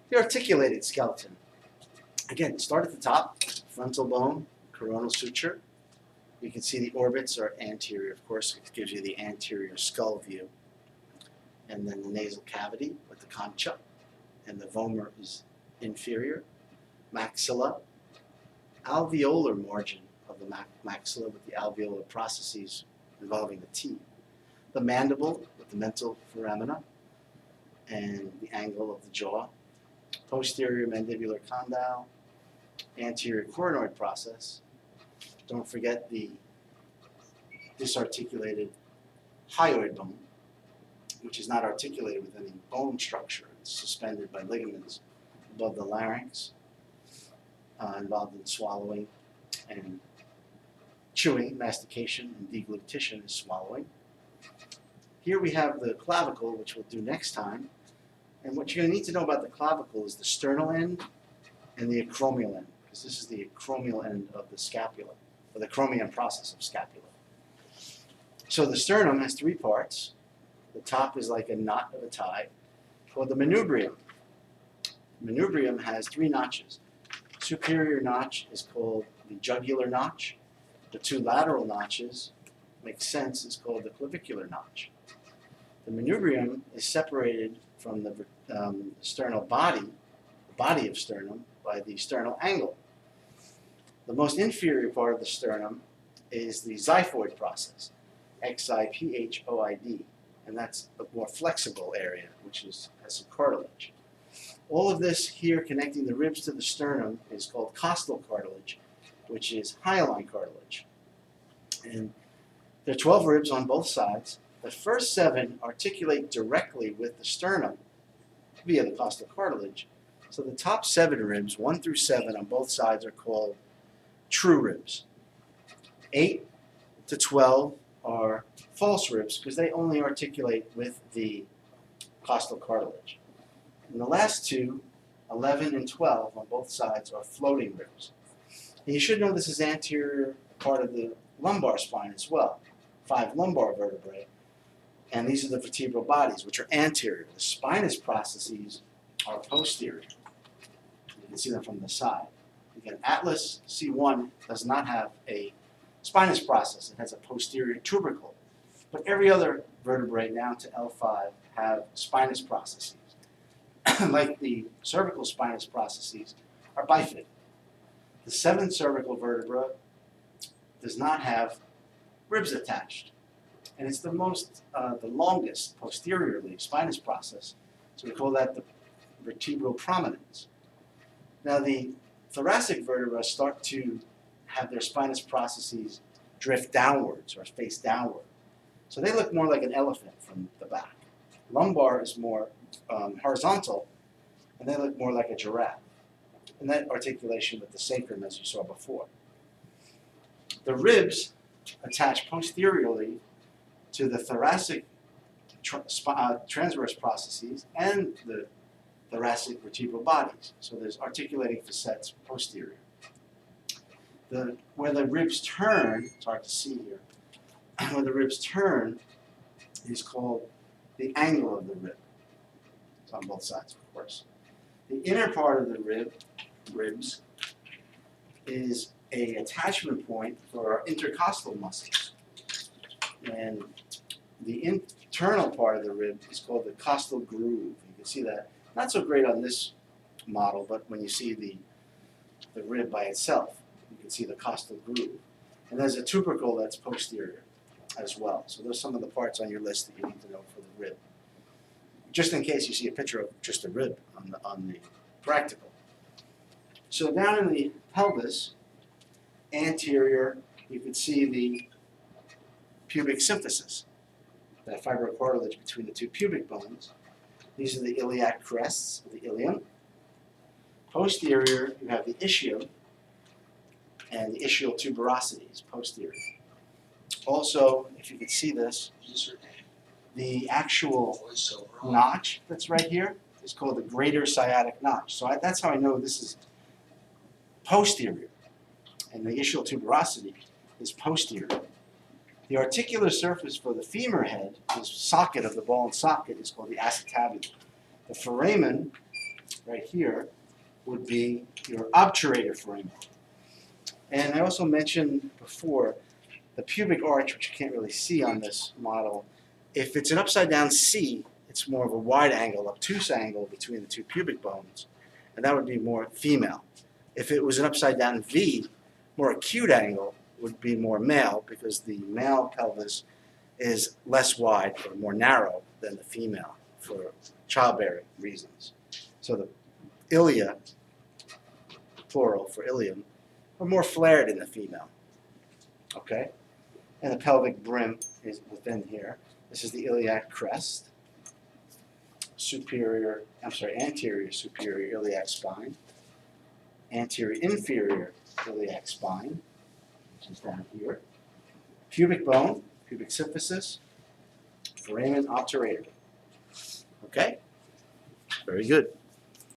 The articulated skeleton. Again, start at the top, frontal bone, coronal suture. You can see the orbits are anterior, of course, it gives you the anterior skull view. And then the nasal cavity with the concha, and the vomer is inferior. Maxilla, alveolar margin of the maxilla with the alveolar processes involving the teeth. The mandible with the mental foramina and the angle of the jaw. Posterior mandibular condyle, anterior coronoid process. Don't forget the disarticulated hyoid bone, which is not articulated with any bone structure. It's suspended by ligaments above the larynx, involved in swallowing and chewing. Mastication and deglutition is swallowing. Here we have the clavicle, which we'll do next time. And what you're going to need to know about the clavicle is the sternal end and the acromial end, because this is the acromial end of the scapula, or the acromion process of scapula. So the sternum has three parts. The top is like a knot of a tie, called the manubrium. The manubrium has three notches. Superior notch is called the jugular notch. The two lateral notches, makes sense, is called the clavicular notch. The manubrium is separated from the sternal body, the body of sternum, by the sternal angle. The most inferior part of the sternum is the xiphoid process, xiphoid, and that's a more flexible area, which has some cartilage. All of this here connecting the ribs to the sternum is called costal cartilage, which is hyaline cartilage. And there are 12 ribs on both sides. The first 7 articulate directly with the sternum via the costal cartilage. So the top 7 ribs, 1 through 7 on both sides, are called true ribs. 8 to 12 are false ribs because they only articulate with the costal cartilage. And the last 2, 11 and 12 on both sides, are floating ribs. And you should know this is anterior part of the lumbar spine as well. 5 lumbar vertebrae. And these are the vertebral bodies, which are anterior. The spinous processes are posterior. You can see them from the side. Again, Atlas C1 does not have a spinous process. It has a posterior tubercle. But every other vertebrae down to L5 have spinous processes. Like the cervical spinous processes are bifid. The 7th cervical vertebra does not have ribs attached. And it's the longest posteriorly spinous process, so we call that the vertebral prominence. Now the thoracic vertebrae start to have their spinous processes drift downwards or face downward. So they look more like an elephant from the back. Lumbar is more horizontal, and they look more like a giraffe. And that articulation with the sacrum, as you saw before. The ribs attach posteriorly to the thoracic transverse processes and the thoracic vertebral bodies. So there's articulating facets posterior. Where the ribs turn, it's hard to see here, where the ribs turn is called the angle of the rib. It's on both sides, of course. The inner part of the ribs is an attachment point for our intercostal muscles. And the internal part of the rib is called the costal groove. You can see that. Not so great on this model, but when you see the rib by itself, you can see the costal groove. And there's a tubercle that's posterior as well. So those are some of the parts on your list that you need to know for the rib. Just in case you see a picture of just a rib on the practical. So down in the pelvis, anterior, you can see the pubic symphysis, that fibrocartilage between the two pubic bones. These are the iliac crests of the ilium. Posterior, you have the ischium, and the ischial tuberosity is posterior. Also, if you can see this, the actual notch that's right here is called the greater sciatic notch. So that's how I know this is posterior. And the ischial tuberosity is posterior. The articular surface for the femur head, this socket of the ball and socket, is called the acetabulum. The foramen right here, would be your obturator foramen. And I also mentioned before, the pubic arch, which you can't really see on this model, if it's an upside down C, it's more of a wide angle, obtuse angle between the two pubic bones, and that would be more female. If it was an upside down V, more acute angle would be more male, because the male pelvis is less wide or more narrow than the female for childbearing reasons. So the ilia, plural for ilium, are more flared in the female. Okay? And the pelvic brim is within here. This is the iliac crest, anterior superior iliac spine, anterior inferior iliac spine, which is down here, pubic bone, pubic symphysis, foramen obturator. Okay? Very good.